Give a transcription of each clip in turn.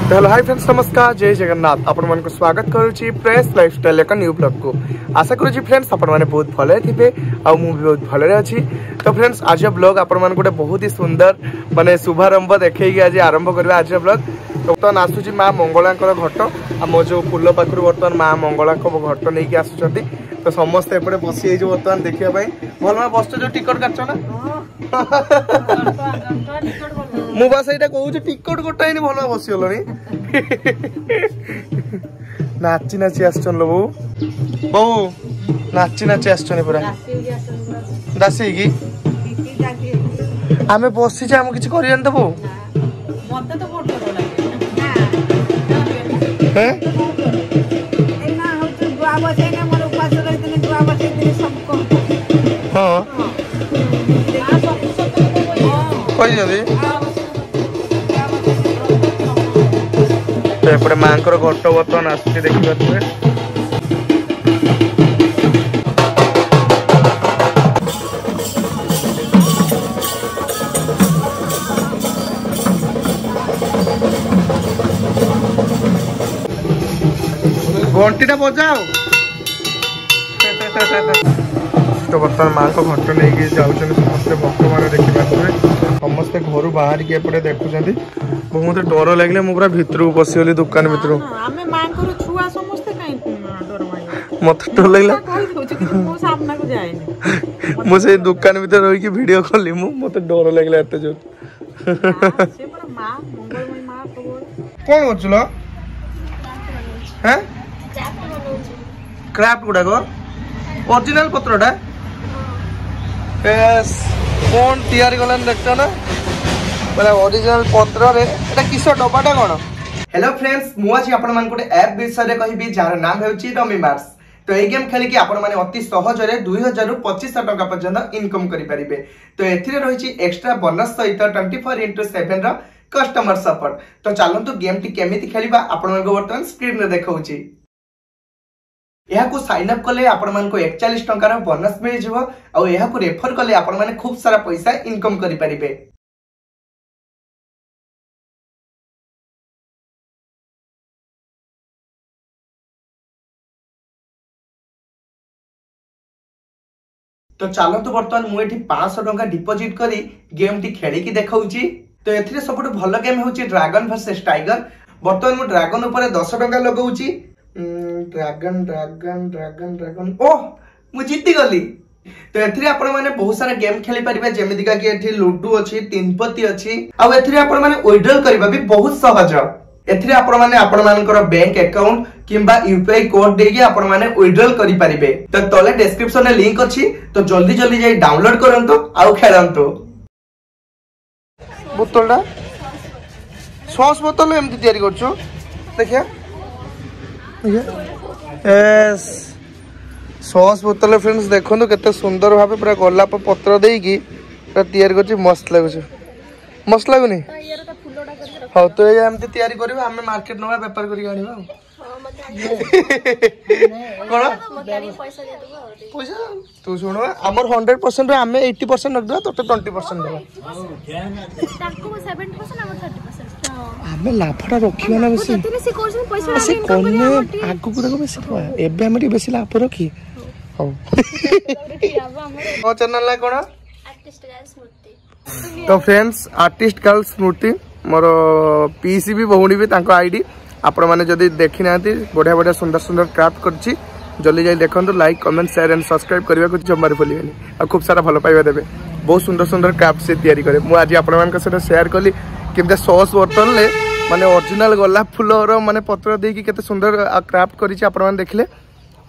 तो hello hi friends नमस्कार जय जगन्नाथ आपण मन को स्वागत करूची प्रेस लाइफस्टाइल एक न्यू ब्लॉग को आशा करूची फ्रेंड्स आपण माने बहुत भले थिबे आ मु भी बहुत भले अछि। तो फ्रेंड्स आज ब्लॉग आपण मन गोटे बहुत ही सुंदर माने शुभारंभ देखैकी आज आरंभ करबा आज ब्लॉग। तो आसुची मां मंगलांकर घट आम जो फुल पाखरु बर्तमान मां मंगलांक घट नै कि आसुचंती। तो समस्त एपटे बसी जो बर्तमान देखिया भाई भल में बस जो टिकट काटछ ना मु बस एटा कहू टिकट गोटाइनी भल में बसी गलनी नाची नाची आसचन लो बो नाची नाची आसचन पूरा दासी की आमे बसी जे हम किछ करियन दबो मते तो फोटो हैं ए ना हो तो दुआ बसे ने मोर उपास रहितने दुआ बसे दिन सबको हां कोई जदी तो एपटे मांकर घट बर्तन आसुची देखिबा तुमे घंटीटा बजाओ तो बर्तमान माँ को घट नहीं जाऊँ समस्त भक्त मैंने देखिए समस्ते घर बाहर के एपटे देखुं बहुत डर लगे मुझे भितर पशिगली दुकान भितर मत डर लगे मुझे दुकान भीतर रही वीडियो कली मत डर लगे एत जो कौन कर क्राफ्ट गुड़ाक ओरिजिनल पत्रटा कौन तैयारी गलान देखता ना मतलब ओरिजिनल पत्र रे एटा किस डब्बाटा कोन। हेलो फ्रेंड्स मु आज आपण मान गोटे ऐप विषय रे कहबी जार नाम हेउची रमी मार्स। तो ए गेम खेली कि आपण माने अति सहज रे 2000 रु 2500 टका पर्यंत इनकम करि परिबे। तो एथिरे रहिची एक्स्ट्रा बोनस सहित 24x7 रो कस्टमर सपोर्ट। तो चलंतु गेम टी केमिति खेलिबा आपण मान वर्तमान स्क्रीन रे देखाउची। यह को साइन अप कले आपण मान को 41 टका रो बोनस मिल जिवो और यह को रेफर कले आपण माने खूब सारा पैसा इनकम करि परिबे। तो चलंतु वर्तमान मु एठी 500 टका डिपॉजिट करी गेम टी खेली की देखाउची। तो एथिरे सबटु भलो गेम होची ड्रैगन वर्सेस टाइगर। वर्तमान मु ड्रैगन ऊपर 10 टका लगाउची ड्रैगन ड्रैगन ड्रैगन ड्रैगन ओह मु जीती गली। तो एथिरे आपण माने बहुत सारा गेम खेली परिबे जेमिति का कि एठी लूडो अछि तीनपति अछि आ एथिरे आपण माने विड्रॉल करबा भी बहुत सहज। एथिरे आपण माने आपण मानकर बैंक अकाउंट किंबा यूपीआई कोड देगी आपण माने विड्रॉल करि परिबे। तो तले डिस्क्रिप्शन में लिंक अछि तो जल्दी जल्दी जाई डाउनलोड करंतो आ खेलंतो। बोतलडा सॉस बोतल एमति तयारी करछो देखिया यस सॉस बोतल फ्रेंड्स देखो केते सुंदर भाव पूरा गोलाप पत्र देकी पूरा तैयारी करछि मस्त लागुछ मस्त लागुनी हाँ। तो ये एमती तैयारी करबा हमें मार्केट नवा व्यापार करी आनिबा पैसा तू सुन आमर 100% आमे 80% रख दवा तो 20% देबा आमे लाभटा रखियो ना बेसी से कोने आगु को देखो बेसी एबे हम बेसी लाभ रखी हो चैनल ला कोन आर्टिस्ट गर्ल स्मृति। तो फ्रेंड्स आर्टिस्ट गर्ल स्मृति मोर पीसी भी बहुणी भी तांको आईडी आपण माने जदी देखि नांती बढ़िया बढ़िया सुंदर सुंदर क्राफ्ट करछि जल्दी जाई देखंतु like comment share and subscribe करबा को जम्मार भूलिबेनी आ खूब सारा भलो पाइबा देबे। बहुत सुंदर सुंदर क्राफ्ट से तैयारी करे मु आज आपण मान के साथ शेयर कली केमते सॉस बोतल ले माने ओरिजिनल गोलाप फुलर माने पत्र देकी केते सुंदर क्राफ्ट करिछि आपण मान देखले आ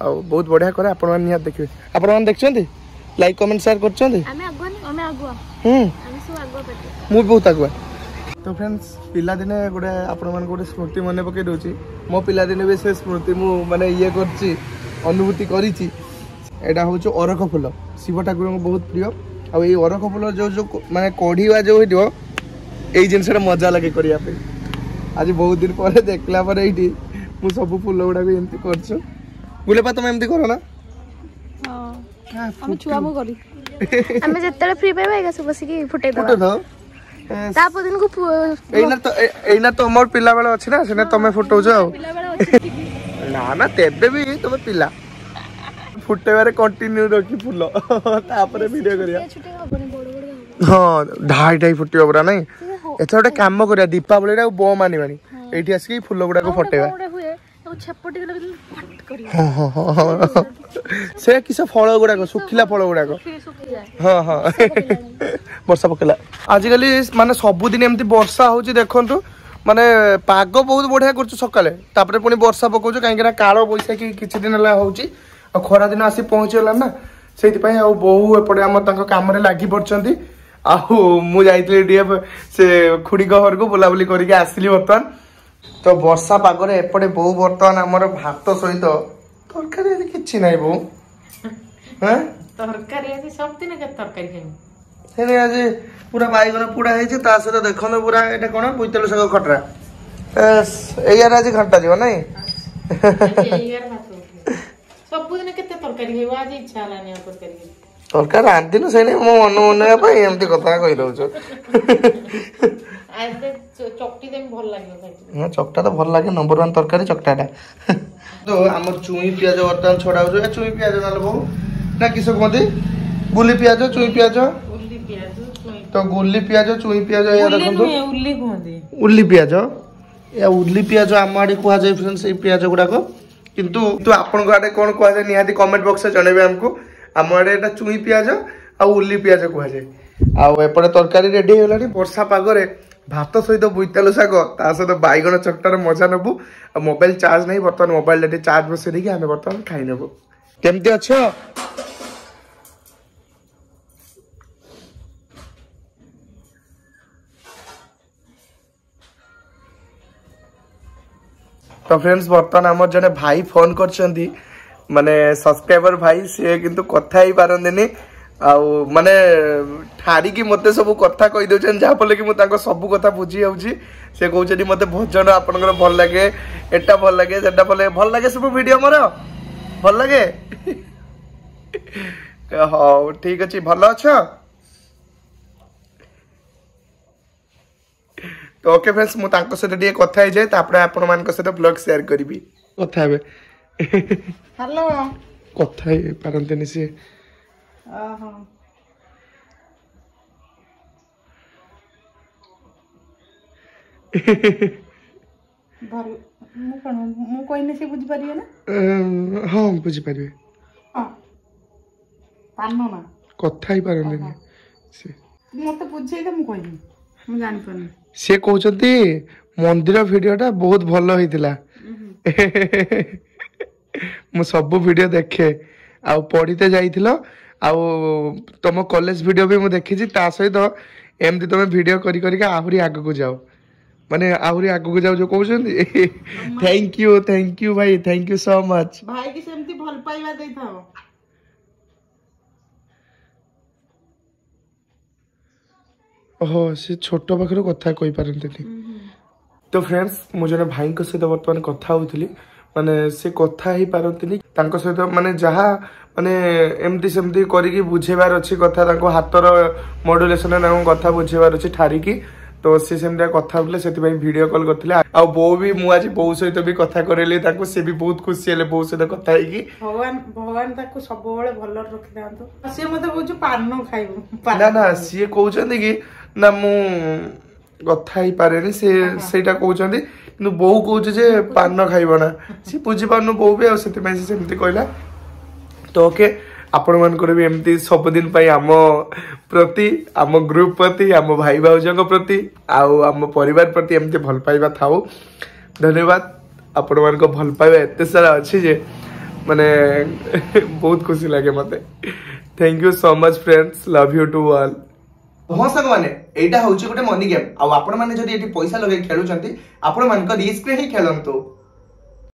बहुत बढ़िया करे आपण मान निया देखबे। आपण मान देखछंती लाइक कमेंट शेयर करछंती हमें अगुआ हम सब अगुआ बेटे मु बहुत अगुआ। तो फ्रेंड्स पिला दिने गोटे आपण मान गोटे स्मृति मने पके दोची मो पिला दिने भी से स्मृति मु माने ये करछि अनुभूति करिछि। एडा होचो अरख फूल शिव ठाकुर को बहुत प्रिय आ ये अरख फूल जो जो माने कोढ़ीवा जो हिडियो एई जिनसटा मजा लागे करिया पे आज बहुत दिन पर देखला पर एठी मु सब फूल गुडा को एमती करछु गुले पा तुम एमती करो ना हां हम छुआ मु करी हमें जत्तले फ्री पाइबा एगा सब बसी की फुटे दो तापर दिन को एइना तो मोर पिला बेला अछि ना सेना तमे फुटौछ ना ना तेबे भी तमे पिला फुटेबारे कंटिन्यू रखी फुल तापर वीडियो करिया हां ढाई फुटियो बरा नहीं एथा गोटे काम करिया दीपावली रे बो मानी मानी एठी आसी फुल गुडा को फटेबा से किस फल गुडा सुखिला फल गुडा हाँ हाँ वर्षा पकेला आजिकल माने सबुदिन एमती वर्षा होची देखंतु माने पाग बहुत बढ़िया कर सकाले तापरे पुणी वर्षा पकाउछ कहीं काल बैशाखी किछि दिन ला होची आ खरा दिन आसी पहुँचला ना से बहु एपटे आम कम लगी पड़ती मु जाइली से खुड़ी घर को बुलाबुली करके आसली बर्तमान तो वर्षा पागरे एपटे बहु बर्तमान आमर भात सहित तरकारी किछि नाही बहु हैं तरकारी आज सब दिन के तरकारी खाइम सेने आज पूरा बाईगन पुड़ा हेछि ता सहित देखन पूरा एटा कोन बोइतल सग खटरा एयार आज घंटा जीव नाही एयार भात सब दिन केते तरकारी खाइब आज इच्छा हलानी तरकारी तरकारी आंदिनु सेने मो मन मन पई एमती कथा कहि दउछ आज चकटी देम भल लागे हां चकटा तो भल लागे नंबर 1 तरकारी चकटाटा तो हमर चुई पियाज वर्तमान छडाउ जो चुई पियाज नाल बहु ना किस कहते गुली पियाज चुई पियाज तो गुली पियाज चुई पियाज या देखो उल्ली कहते उल्ली पियाज या उल्ली पियाज आम आडे कह जाय फ्रेंड्स ए पियाज गुडा को किंतु तो आपन आडे कोन कह जाय निहाती कमेंट बॉक्स में जणेबे हमको आम आडे एटा चुई पियाज आ उल्ली पियाज कह जाय आ एपटे तरकारी रेडी होलानी वर्षा पागरे भात सहित बोइतालु शाग ता सहित बैगन चकटार मजा नबु मोबाइल चार्ज नहीं बर्तमान मोबाइल डेटी चार्ज बसै देकी हमें बर्तमान खाई नेबु केमती अच्छो तो फ्रेंड्स बर्तमान आम जने भाई फोन करछंती माने सब्सक्राइबर भाई से किंतु कथा ही पारंदिनी आउ माने ठारी की मते सब कथा कहि दउछन जा फले कि मु ताको सब कथा बुझी आउची से कहउछनी मते भजन आपनकर भल लागे एटा भल लागे सेटा भल लागे सब वीडियो मोर भल लागे हां ठीक अछि भल अच्छा तो ओके फ्रेंड्स मु ताको से डी कथा हे जाय तापरे आपन मान को से ब्लॉग शेयर करबी कथा हेबे हेलो कथा हे पारंतनी से आहा भल मु कहने से बुझ पारिए ना हां बुझ पारिए हां पानो ना कथा ही पारंतनी से मते बुझे के मु कहनी मु जानि पानी से कहउछंती मंदिर वीडियोटा बहुत भलो होइतिला मु सब वीडियो देखे आ पढ़ीते जाइथिलो आ तुम कॉलेज वीडियो भी मु देखी ता सहित एमती तुम वीडियो करी करी आहुरी आग को जाओ माने आहुरी आग को जाओ जो कहउछंती थैंक यू भाई थैंक यू सो मच भाई की सेमती भल पाइबा देई थाओ ओहो से छोट पाखर कथा कहि पारंतनी तो फ्रेंड्स मु जने भाई को सहित वर्तमान कथा होउतली माने से कथा ही पारंतनी तांको सहित माने जहा माने एमती सेमती करिकी बुझेबार अछि कथा तांको हातर मॉड्यूलेशन ना कथा बुझेबार अछि ठारी की तो से सेमता कथा बोले सेति भाई वीडियो कॉल करथिले आ बो भी मु आज बो सहित भी कथा करेली तांको से भी बहुत खुशी हेले बो सहित कथा है की भगवान ताको सब बेले भल रखि दांतो से मते कहू पानो खाइबो ना ना सी कहउछंती की ना मु कथा ही पारेनी से सेटा कहउछंती किंतु बो कहउछ जे पान खाइबो ना सी बुझी पानु बो भी आ सेति में सेमती कहला तो ओके आपण मान को भी एमती सब दिन पई आम प्रति आम ग्रुप प्रति आम भाई भाउजंग प्रति आम परिवार प्रति एमती भल पाइबा थाउ धन्यवाद आपण मान को भल पाइबा एते सारा अछि जे माने बहुत खुशी लागे मते thank you so much friends love you to all हाँ संग माने एटा होउची गोटे मनी गेम आ आपण माने जदी एटी पैसा लगे खेलुचंती आपण मान को रिस्क रे ही खेलंतु